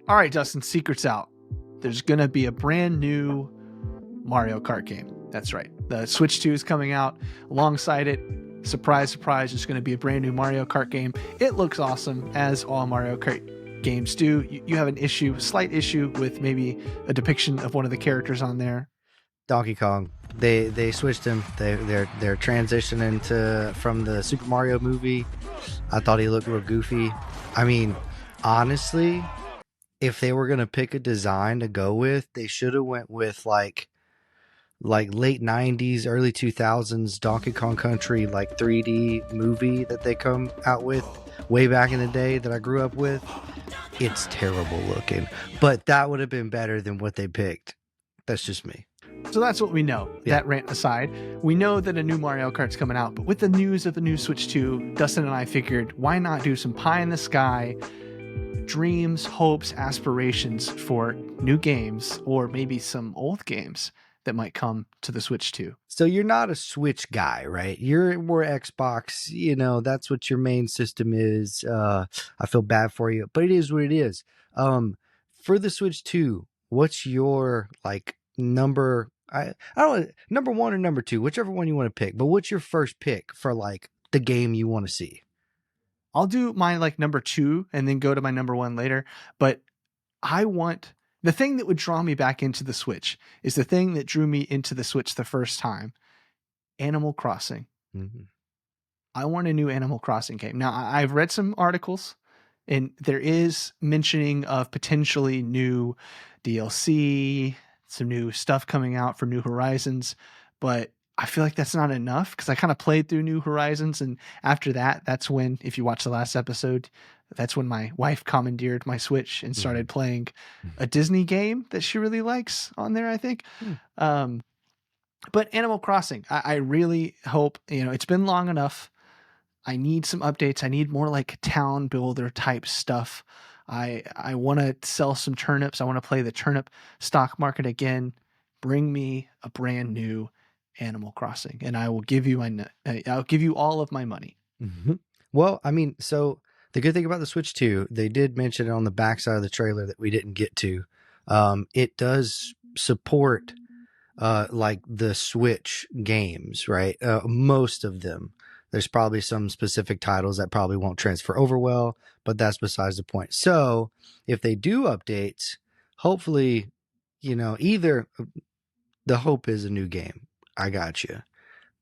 All right, Dustin, secret's out. There's going to be a brand new Mario Kart game. That's right. The Switch 2 is coming out alongside it. Surprise, surprise, there's going to be a brand new Mario Kart game. It looks awesome, as all Mario Kart games do. You have slight issue with maybe a depiction of one of the characters on there. Donkey Kong. They switched him. They're transitioning from the Super Mario movie. I thought he looked real goofy. I mean, honestly, if they were gonna pick a design to go with, they should have went with like late 90s, early 2000s Donkey Kong Country 3D movie that they come out with way back in the day that I grew up with. It's terrible looking, but that would have been better than what they picked. That's just me. So that's what we know. Yeah. That rant aside, we know that a new Mario Kart's coming out, but with the news of the new Switch 2, Dustin and I figured, why not do some pie in the sky dreams, hopes, aspirations for new games, or maybe some old games that might come to the Switch 2. So you're not a Switch guy, right? You're more Xbox, that's what your main system is. I feel bad for you, but it is what it is. For the Switch 2, what's your number? I don't know, number one or number two, whichever one you want to pick, but what's your first pick for the game you want to see? I'll do my number two and then go to my number one later. But I want the thing that would draw me back into the Switch is the thing that drew me into the Switch the first time. Animal Crossing. Mm-hmm. I want a new Animal Crossing game. Now I've read some articles and there is mentioning of potentially new DLC, some new stuff coming out for New Horizons, but I feel like that's not enough because I kind of played through New Horizons, and after that, that's when, if you watch the last episode, that's when my wife commandeered my Switch and started playing a Disney game that she really likes on there, I think. But Animal Crossing, I really hope, it's been long enough. I need some updates. I need more town builder type stuff. I want to sell some turnips. I want to play the turnip stock market again. Bring me a brand new Animal Crossing, and I will give you I'll give you all of my money. Mm-hmm. Well, I mean, so the good thing about the Switch 2, they did mention it on the backside of the trailer that we didn't get to. It does support the Switch games, right? Most of them. There's probably some specific titles that probably won't transfer over well, but that's besides the point. So if they do updates, hopefully, either the hope is a new game. I got you.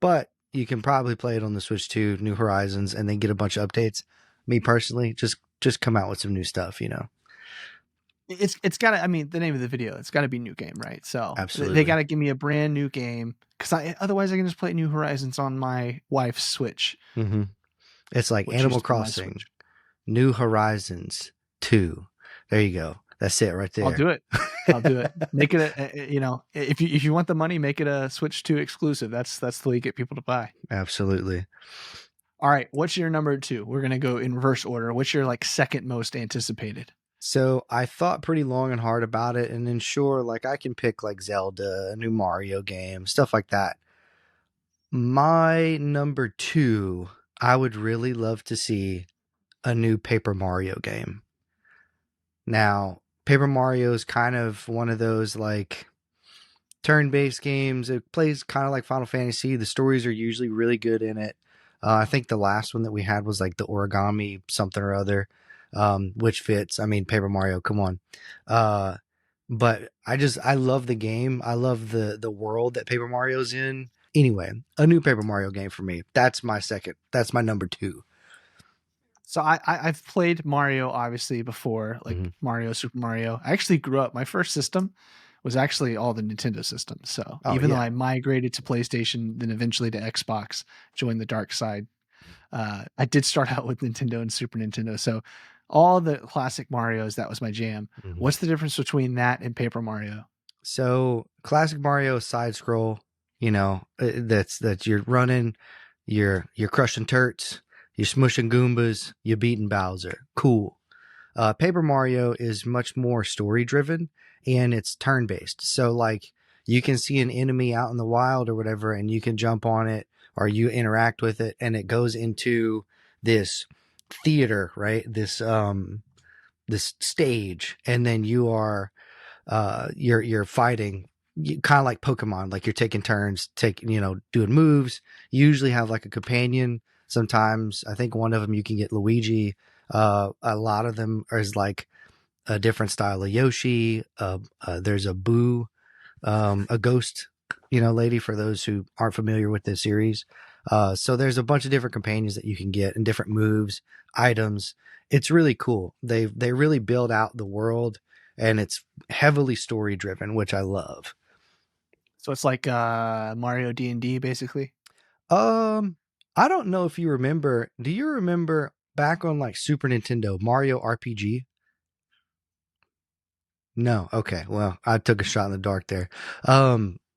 But you can probably play it on the Switch 2, New Horizons, and then get a bunch of updates. Me personally, just come out with some new stuff, It's got to, the name of the video, it's got to be new game, right? So absolutely, they got to give me a brand new game because otherwise I can just play New Horizons on my wife's Switch. Mm-hmm. It's like Animal Crossing, New Horizons 2. There you go. That's it right there. I'll do it. Make it if you want the money, make it a Switch 2 exclusive. That's the way you get people to buy. Absolutely. All right. What's your number two? We're going to go in reverse order. What's your second most anticipated? So I thought pretty long and hard about it, and then sure, I can pick Zelda, a new Mario game, stuff like that. My number two, I would really love to see a new Paper Mario game. Now, Paper Mario is kind of one of those turn-based games. It plays kind of like Final Fantasy. The stories are usually really good in it. I think the last one that we had was the origami something or other. Which fits. Paper Mario, come on. But I love the game. I love the world that Paper Mario's in. Anyway, a new Paper Mario game for me. That's my second. That's my number two. So I've played Mario obviously before, Mario, Super Mario. I actually grew up. My first system was actually all the Nintendo systems. So though I migrated to PlayStation, then eventually to Xbox, joined the dark side. I did start out with Nintendo and Super Nintendo. So all the classic Marios, that was my jam. Mm-hmm. What's the difference between that and Paper Mario? So classic Mario side scroll, that's you're running, you're crushing turts, you're smushing Goombas, you're beating Bowser. Cool. Paper Mario is much more story driven and it's turn based. So you can see an enemy out in the wild or whatever, and you can jump on it or you interact with it, and it goes into this theater, right? This this stage, and then you are you're fighting kind of like Pokemon, like you're taking turns, doing moves. You usually have like a companion. Sometimes I think one of them you can get Luigi. A lot of them is like a different style of Yoshi. There's a Boo, a ghost, lady for those who aren't familiar with this series. So there's a bunch of different companions that you can get and different moves, items. It's really cool. They really build out the world, and it's heavily story driven, which I love. So it's like Mario D&D basically. I don't know if you remember. Do you remember back on like Super Nintendo Mario RPG? No. Okay. Well, I took a shot in the dark there.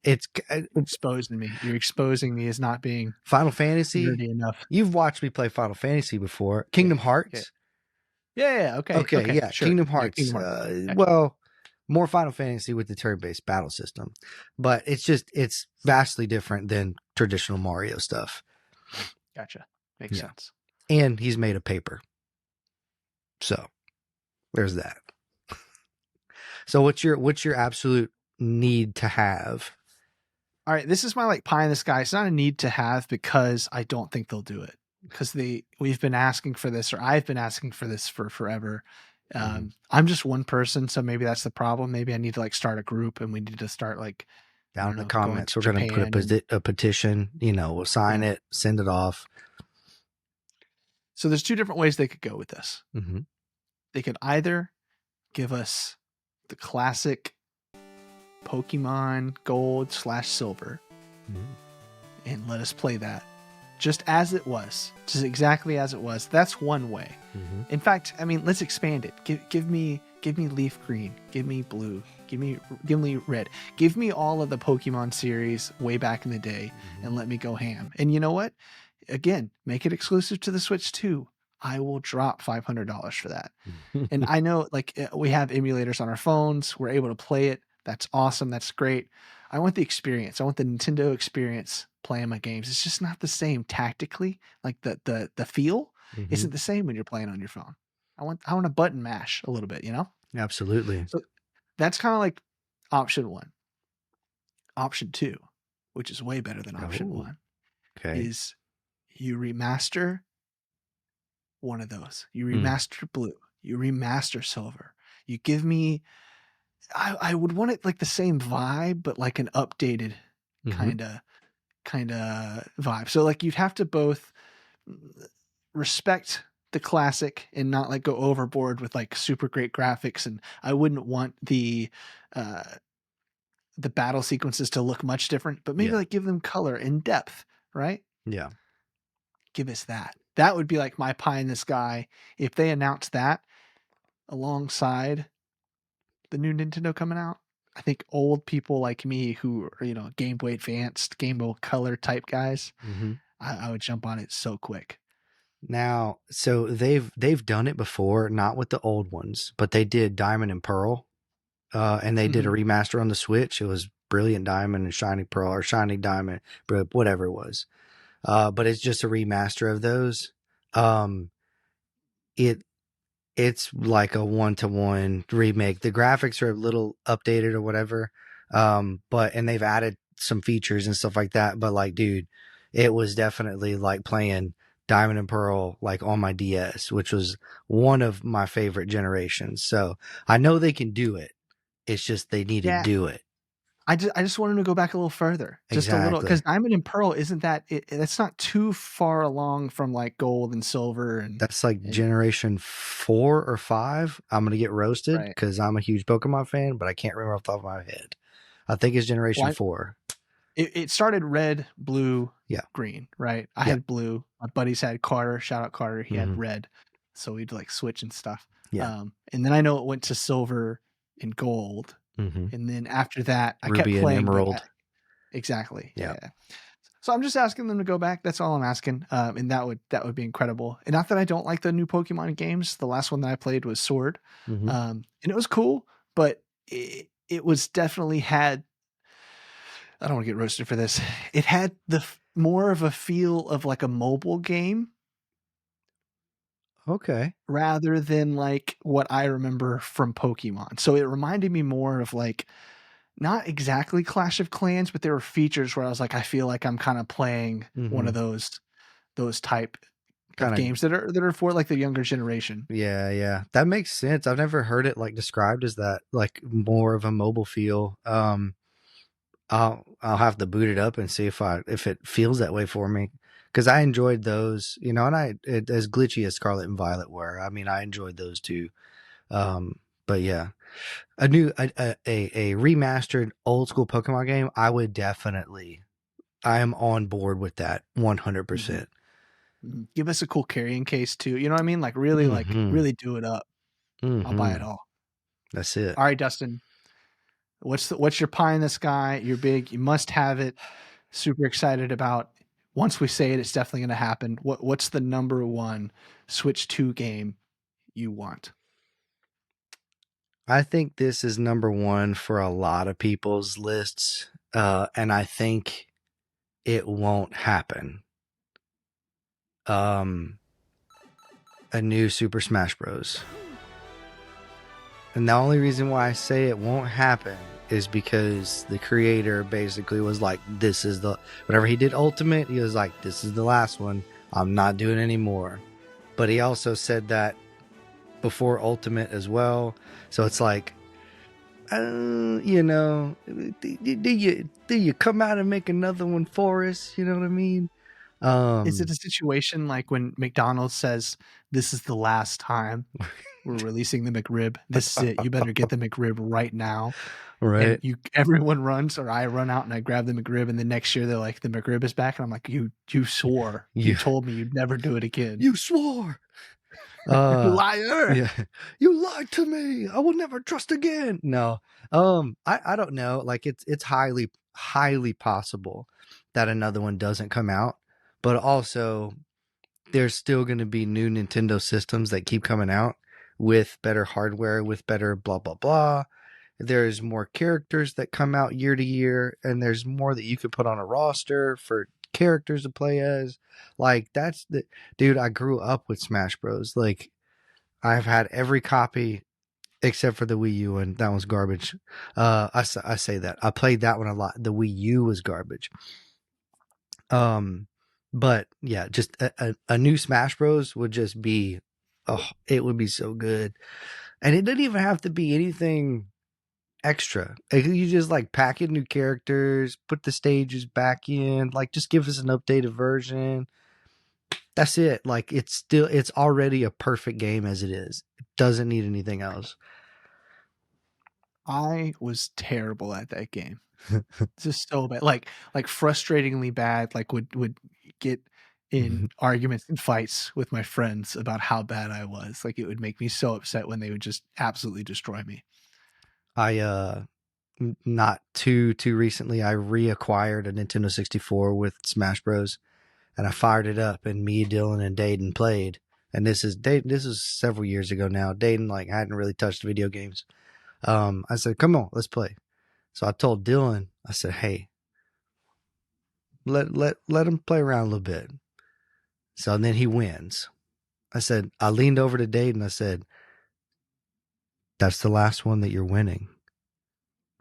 It's Exposing me. You're exposing me as not being Final Fantasy. nerdy enough. You've watched me play Final Fantasy before. Yeah. Kingdom Yeah. Hearts. Yeah. Okay. Okay, Okay. yeah, Sure. Kingdom Yeah. Hearts. Kingdom Hearts. Gotcha. Well, more Final Fantasy with the turn-based battle system, but it's vastly different than traditional Mario stuff. Gotcha. Makes Yeah. sense. And he's made of paper, so there's that. So what's your absolute need to have? All right, this is my like pie in the sky. It's not a need to have because I don't think they'll do it because we've been asking for this, or I've been asking for this for forever. I'm just one person, so maybe that's the problem. Maybe I need to like start a group, and we need to start like Down in the going comments, to we're going to put Japan a petition. We'll sign it, send it off. So there's two different ways they could go with this. Mm-hmm. They could either give us the classic Pokemon Gold / Silver and let us play that just as it was, just exactly as it was. That's one way. Mm-hmm. In fact, I mean, let's expand it. Give me leaf green, give me blue, give me red, give me all of the Pokemon series way back in the day, and let me go ham. And you know what? Again, make it exclusive to the Switch too. I will drop $500 for that. And I know like we have emulators on our phones. We're able to play it. That's awesome. That's great. I want the experience. I want the Nintendo experience playing my games. It's just not the same tactically. Like the feel isn't the same when you're playing on your phone. I want a button mash a little bit, Absolutely. So that's kind of like option one. Option two, which is way better than option one, is you remaster one of those. You remaster blue. You remaster silver. You give me. I would want it like the same vibe, but like an updated kind of vibe. So like you'd have to both respect the classic and not like go overboard with like super great graphics. And I wouldn't want the battle sequences to look much different, but maybe like give them color and depth, right? Yeah. Give us that. That would be like my pie in the sky if they announced that alongside the new Nintendo coming out. I think old people like me who are, Game Boy Advanced, Game Boy Color type guys, I would jump on it so quick. Now, so they've done it before, not with the old ones, but they did Diamond and Pearl, and they did a remaster on the Switch. It was Brilliant Diamond and Shining Pearl, or Shining Diamond, whatever it was. But it's just a remaster of those. It's like a 1-to-1 remake. The graphics are a little updated or whatever. And they've added some features and stuff like that. But like, dude, it was definitely like playing Diamond and Pearl like on my DS, which was one of my favorite generations. So I know they can do it. It's just they need to do it. I just want them to go back a little further, just a little, because Diamond and Pearl isn't that that's not too far along from like Gold and Silver, and that's like generation 4 or 5. I'm gonna get roasted because I'm a huge Pokemon fan, but I can't remember off the top of my head. I think it's generation 4. It started red, blue, green, right? I had blue. My buddies had Carter. Shout out Carter. He had red, so we'd like switch and stuff. Yeah. And then I know it went to Silver and Gold. And then after that, I Ruby kept playing. And Emerald. Exactly. Yeah. So I'm just asking them to go back. That's all I'm asking. And that would be incredible. And not that I don't like the new Pokemon games. The last one that I played was Sword. And it was cool, but it was definitely had, I don't want to get roasted for this. It had the more of a feel of like a mobile game. Okay. rather than like what I remember from Pokemon. So it reminded me more of like not exactly Clash of Clans, but there were features where I was like, I feel like I'm kind of playing one Mm-hmm. of those type of Kind of. games that are for like the younger generation. Yeah, yeah. That makes sense. I've never heard it like described as that, like more of a mobile feel. I'll have to boot it up and see if it feels that way for me, because I enjoyed those, and as glitchy as Scarlet and Violet were, I mean, I enjoyed those too. But yeah, a remastered old school Pokemon game, I am on board with that Mhm. 100%. Mhm. Give us a cool carrying case too. You know what I mean? Like Mm-hmm. really do it up. I'll buy it Mm-hmm. all. That's it. All right, Dustin. What's your pie in the sky? You're big. You must have it. Super excited about. Once we say it, it's definitely going to happen. What's the number one Switch 2 game you want? I think this is number one for a lot of people's lists, and I think it won't happen. Um, a new Super Smash Bros. And the only reason why I say it won't happen is because the creator basically was like, whenever he did Ultimate, he was like, this is the last one. I'm not doing any more. But he also said that before Ultimate as well. So it's like, do you come out and make another one for us? You know what I mean? Is it a situation like when McDonald's says, "This is the last time we're releasing the McRib. This is it. You better get the McRib right now." And Right? everyone runs, or I run out and I grab the McRib, and the next year they're like, "The McRib is back," and I'm like, "You swore. You You told me you'd never do it again, you swore. Uh, liar." yeah, you lied to me. I will never trust again. No, I don't know. Like it's highly possible that another one doesn't come out, but also there's still going to be new Nintendo systems that keep coming out with better hardware, with better blah blah blah. There's more characters that come out year to year, and there's more that you could put on a roster for characters to play as. Like that's the dude. I grew up with Smash Bros. Like I've had every copy except for the Wii U, and that was garbage. I say that I played that one a lot. The Wii U was garbage. Um, but yeah, just a new Smash Bros would just be, oh, it would be so good, and it didn't even have to be anything extra. Like, you just like pack in new characters, put the stages back in, like just give us an updated version. That's it. Like it's already a perfect game as it is. It doesn't need anything else. I was terrible at that game. Just so bad, like frustratingly bad. Like would get in arguments and fights with my friends about how bad I was. Like it would make me so upset when they would just absolutely destroy me. I not too recently I reacquired a Nintendo 64 with Smash Bros. And I fired it up, and me, Dylan, and Dayton played. And this is several years ago now. Dayton like hadn't really touched video games. I said, "Come on, let's play." So I told Dylan, I said, "Hey, let him play around a little bit." So then he wins. I leaned over to Dayton. I said, "That's the last one that you're winning.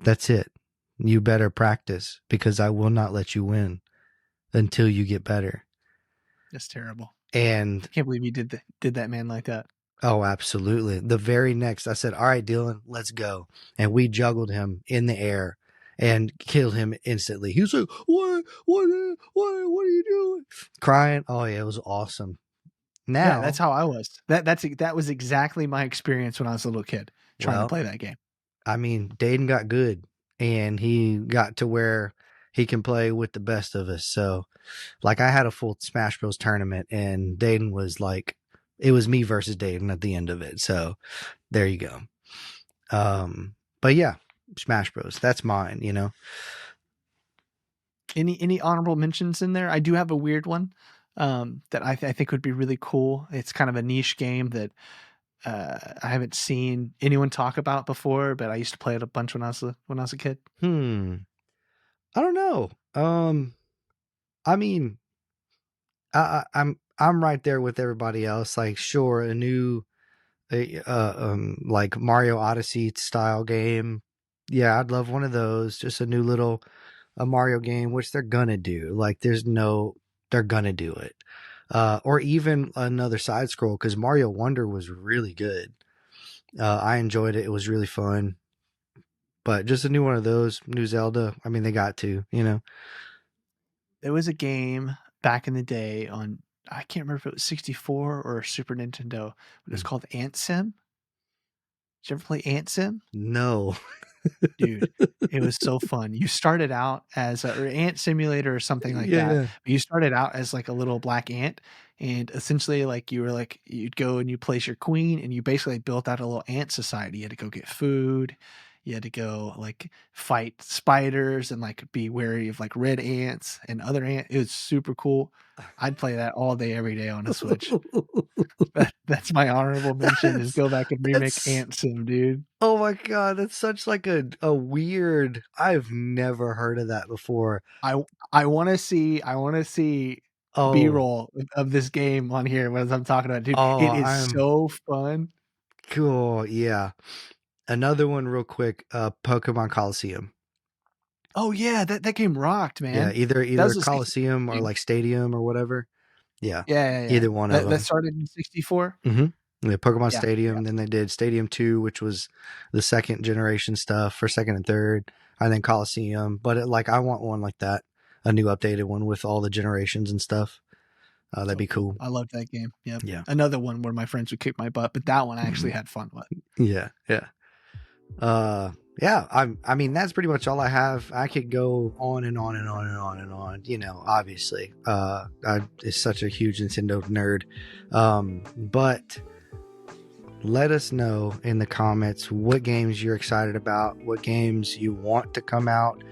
That's it. You better practice because I will not let you win until you get better." That's terrible. And I can't believe you did that man like that. oh, absolutely. The very next, I said, "All right, Dylan, let's go." And we juggled him in the air and killed him instantly. He was like, what are you doing? Crying. Oh, yeah, it was awesome. Yeah, that's Now, how I was. That was exactly my experience when I was a little kid trying to well, play that game. I mean, Dayton got good and he got to where he can play with the best of us. So, like, I had a full Smash Bros. Tournament and Dayton was like, it was me versus Dayton at the end of it. So, there you go. But yeah, Smash Bros. That's mine. Any honorable mentions in there? I do have a weird one that I think would be really cool. It's kind of a niche game that I haven't seen anyone talk about before, but I used to play it a bunch when I was a kid. Hmm. I don't know. I mean, I'm I'm right there with everybody else. Like, sure, a new, like Mario Odyssey style game. Yeah, I'd love one of those. Just a new little a Mario game, which they're gonna do. Like, they're gonna do it. Or even another side scroll because Mario Wonder was really good. I enjoyed it. It was really fun. But just a new one of those, new Zelda. I mean, they got to, you know. There was a game back in the day on, I can't remember if it was 64 or Super Nintendo, but it was Mm. called Ant Sim. Did you ever play Ant Sim? No. Dude, it was so fun. You started out as a or ant simulator or something like Yeah, that, yeah. but you started out as, like, a little black ant, and essentially, like, you were, like you'd go and you place your queen, and you basically built out a little ant society. You had to go get food, you had to go, like, fight spiders and, like, be wary of, like, red ants and other it was super cool. I'd play that all day, every day on a Switch. That's my honorable mention is that's go back and remake that's Ant Sim, dude. oh my god, that's such like a weird. I've never heard of that before. I I wanna see Oh, B-roll of this game on here as I'm talking about, dude. oh, It is I'm so fun. cool. Yeah. Another one real quick, Pokemon Coliseum. Oh, yeah, that game rocked, Yeah, man. That either was a 60 Coliseum or game. like Stadium or whatever. Yeah. Yeah, yeah, yeah. Either one of That them. started in 64? Yeah, Pokemon Yeah, yeah. Stadium, then they did Stadium 2, which was the second generation stuff for second and third, and then Coliseum. But like I want one like that, a new updated one with all the generations and stuff. That'd So be cool. cool. I loved that game. Yep. Yeah. Another one where my friends would kick my butt, but that one I actually Mhm. had fun with. Yeah, yeah. Yeah, I mean that's pretty much all I have. I could go on and on and on and on and on, you know, obviously. I is such a huge Nintendo nerd. But let us know in the comments what games you're excited about, what games you want to come out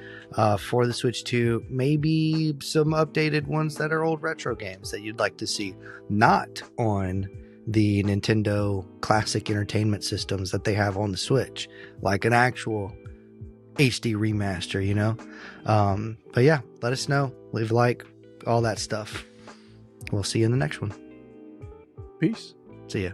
for the Switch 2. Maybe some updated ones that are old retro games that you'd like to see, not on the Nintendo classic entertainment systems that they have on the Switch, like an actual HD remaster, you know? But yeah, let us know, leave a like, all that stuff. We'll see you in the next one. Peace. See ya.